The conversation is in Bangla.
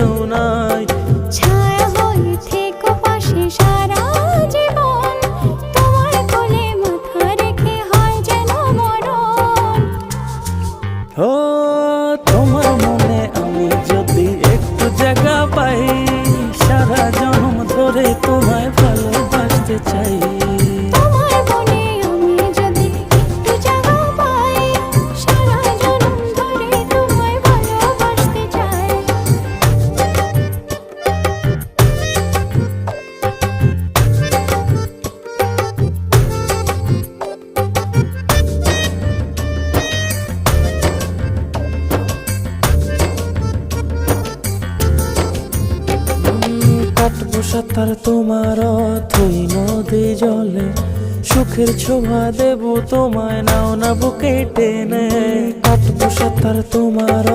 কেউ নাই। ছায়া হয়ে থেকো পাশে সারা জীবন, তোমার কোলে মাথা রেখে হয় যেন মরণ। ও তোমার মনে আমি যদি একটু জায়গা পাই, সারা জন্ম ধরে তোমায় ভালোবাসতে চাই। তোমার মনে আমি যদি একটু জায়গা পাই, সারা জন্ম ধরে তোমায় ভালোবাসতে চাই। কাটবো সাঁতার তোমার অথই নদী জলে, সুখের ছোঁয়া দেব তোমায় নাও না বুকে টেনে। কাটবো সাঁতার তোমার